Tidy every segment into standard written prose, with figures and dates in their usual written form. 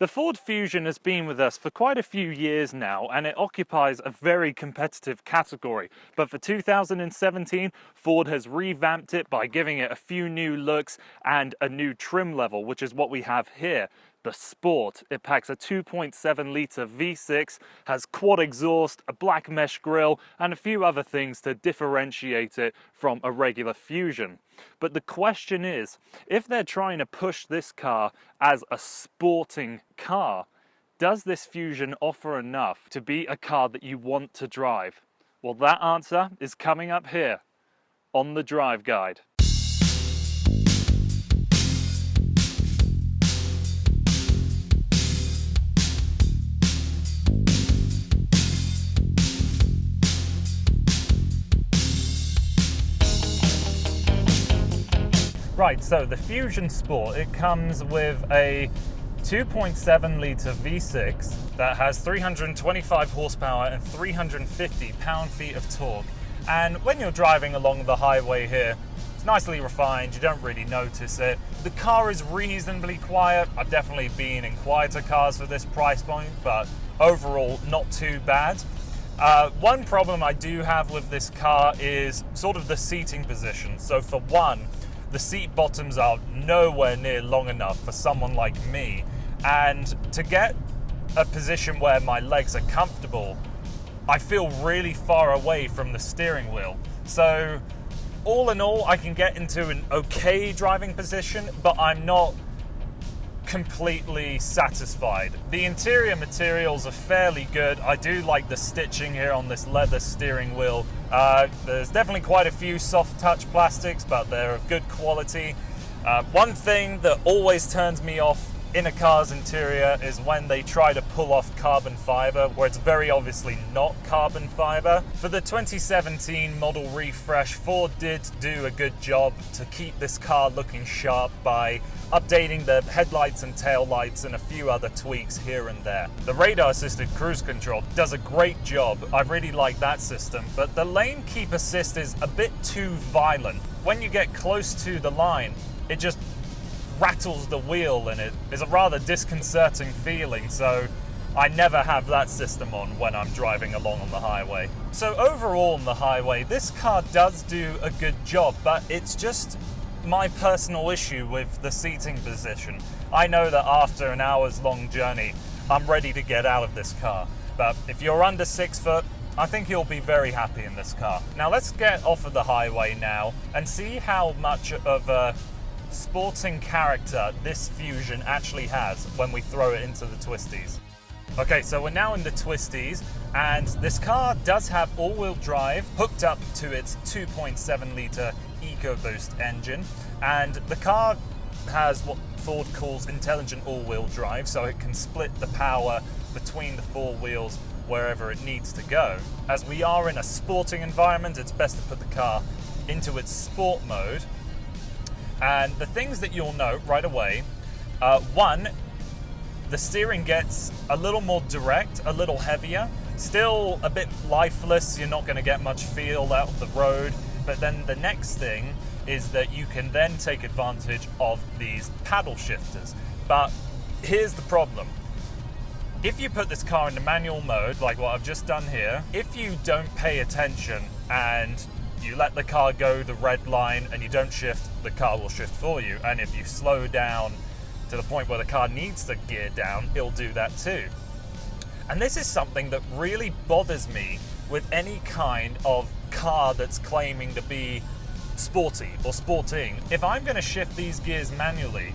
The Ford Fusion has been with us for quite a few years now, and it occupies a very competitive category. But for 2017, Ford has revamped it by giving it a few new looks and a new trim level, which is what we have here. The Sport. It packs a 2.7 litre V6, has quad exhaust, a black mesh grille, and a few other things to differentiate it from a regular Fusion. But the question is, if they're trying to push this car as a sporting car, does this Fusion offer enough to be a car that you want to drive? Well, that answer is coming up here on the Drive Guide. Right, so the Fusion Sport, it comes with a 2.7 litre V6 that has 325 horsepower and 350 pound-feet of torque. And when you're driving along the highway here, it's nicely refined, you don't really notice it. The car is reasonably quiet. I've definitely been in quieter cars for this price point, but overall not too bad. One problem I do have with this car is sort of the seating position. So for one, the seat bottoms are nowhere near long enough for someone like me, and to get a position where my legs are comfortable, I feel really far away from the steering wheel. So all in all, I can get into an okay driving position, but I'm not completely satisfied. The interior materials are fairly good. I do like the stitching here on this leather steering wheel. There's definitely quite a few soft touch plastics, but they're of good quality. One thing that always turns me off in a car's interior is when they try to pull off carbon fiber, where it's very obviously not carbon fiber. For the 2017 model refresh, Ford did do a good job to keep this car looking sharp by updating the headlights and taillights and a few other tweaks here and there. The radar assisted cruise control does a great job. I really like that system, but the lane keep assist is a bit too violent. When you get close to the line, it just rattles the wheel, and it is a rather disconcerting feeling, so I never have that system on when I'm driving along on the highway. So overall on the highway, this car does do a good job, but it's just my personal issue with the seating position. I know that after an hour's long journey, I'm ready to get out of this car, but if you're under 6 foot, I think you'll be very happy in this car. Now let's get off of the highway now and see how much of a sporting character this Fusion actually has when we throw it into the twisties. Okay, so we're now in the twisties, and this car does have all-wheel drive hooked up to its 2.7 litre EcoBoost engine, and the car has what Ford calls intelligent all-wheel drive, so it can split the power between the four wheels wherever it needs to go. As we are in a sporting environment, it's best to put the car into its sport mode. And the things that you'll note right away, one, the steering gets a little more direct, a little heavier, still a bit lifeless, you're not going to get much feel out of the road, but then the next thing is that you can then take advantage of these paddle shifters. But here's the problem. If you put this car into manual mode, like what I've just done here, if you don't pay attention and you let the car go the red line and you don't shift, the car will shift for you. And if you slow down to the point where the car needs to gear down, it'll do that too. And this is something that really bothers me with any kind of car that's claiming to be sporty or sporting. If I'm going to shift these gears manually,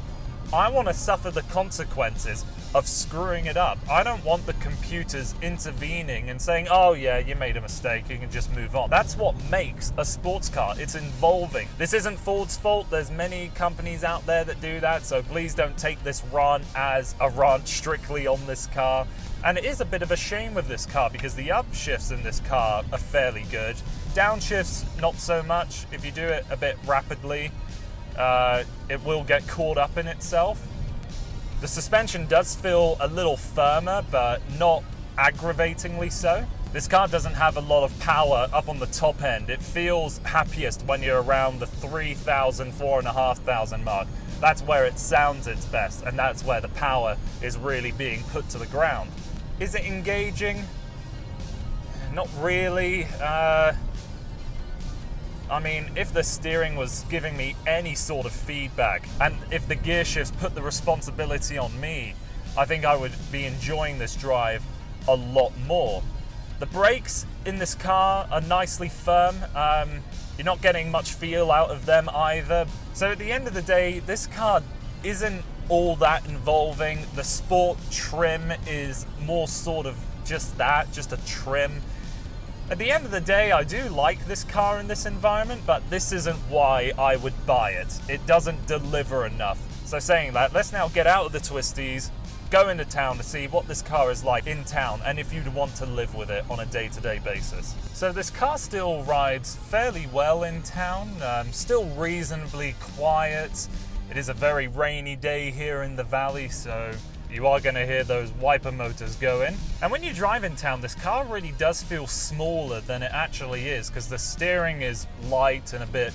I want to suffer the consequences of screwing it up. I don't want the computers intervening and saying, oh yeah, you made a mistake, you can just move on. That's what makes a sports car. It's involving. This isn't Ford's fault. There's many companies out there that do that, so please don't take this rant as a rant strictly on this car. And it is a bit of a shame with this car because the upshifts in this car are fairly good. Downshifts, not so much. If you do it a bit rapidly, it will get caught up in itself. The suspension does feel a little firmer, but not aggravatingly so. This car doesn't have a lot of power up on the top end. It feels happiest when you're around the 3,000, 4,500 mark. That's where it sounds its best, and that's where the power is really being put to the ground. Is it engaging? Not really. I mean, if the steering was giving me any sort of feedback, and if the gear shifts put the responsibility on me, I think I would be enjoying this drive a lot more. The brakes in this car are nicely firm. You're not getting much feel out of them either. So at the end of the day, this car isn't all that involving. The sport trim is more sort of just that, just a trim. At the end of the day, I do like this car in this environment, but this isn't why I would buy it. It doesn't deliver enough. So saying that, let's now get out of the twisties, go into town to see what this car is like in town and if you'd want to live with it on a day-to-day basis. So this car still rides fairly well in town, still reasonably quiet. It is a very rainy day here in the valley, so you are going to hear those wiper motors going. And when you drive in town, this car really does feel smaller than it actually is, because the steering is light and a bit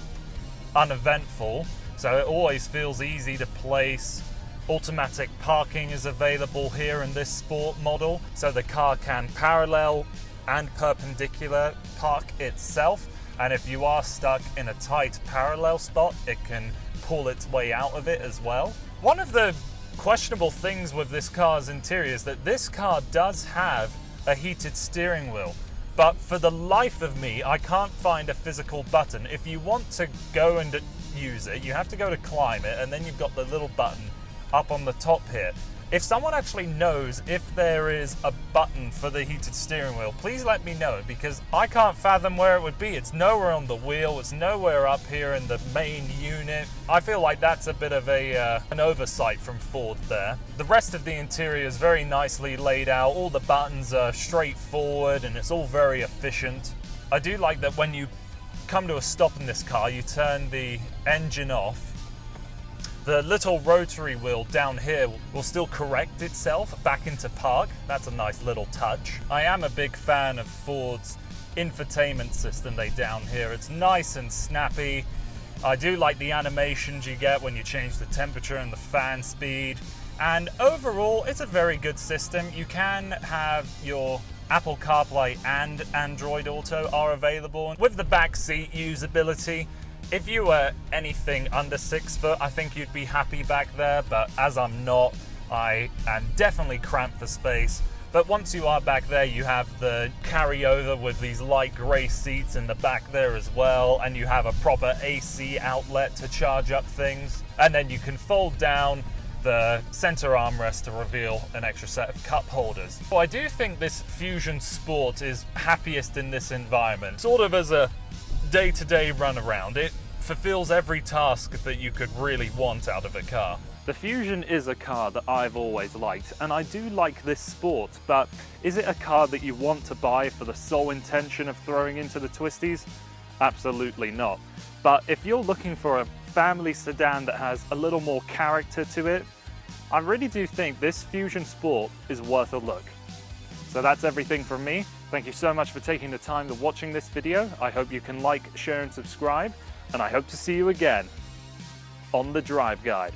uneventful, so it always feels easy to place. Automatic parking is available here in this sport model, so the car can parallel and perpendicular park itself, and if you are stuck in a tight parallel spot, it can pull its way out of it as well. One of the questionable things with this car's interior is that this car does have a heated steering wheel, but for the life of me, I can't find a physical button. If you want to go and use it, you have to go to climate, and then you've got the little button up on the top here. If someone actually knows if there is a button for the heated steering wheel, please let me know, because I can't fathom where it would be. It's nowhere on the wheel, it's nowhere up here in the main unit. I feel like that's a bit of an oversight from Ford there. The rest of the interior is very nicely laid out. All the buttons are straightforward and it's all very efficient. I do like that when you come to a stop in this car, you turn the engine off. The little rotary wheel down here will still correct itself back into park. That's a nice little touch. I am a big fan of Ford's infotainment system down here. It's nice and snappy. I do like the animations you get when you change the temperature and the fan speed. And overall, it's a very good system. You can have your Apple CarPlay and Android Auto are available. With the back seat usability, if you were anything under 6 foot, I think you'd be happy back there, but as I'm not, I am definitely cramped for space. But once you are back there, you have the carryover with these light grey seats in the back there as well, and you have a proper AC outlet to charge up things. And then you can fold down the center armrest to reveal an extra set of cup holders. So I do think this Fusion Sport is happiest in this environment, sort of as a day-to-day run around. It fulfills every task that you could really want out of a car. The Fusion is a car that I've always liked, and I do like this Sport, but is it a car that you want to buy for the sole intention of throwing into the twisties? Absolutely not. But if you're looking for a family sedan that has a little more character to it, I really do think this Fusion Sport is worth a look. So that's everything from me. Thank you so much for taking the time to watching this video. I hope you can like, share and subscribe, and I hope to see you again on The Drive Guide.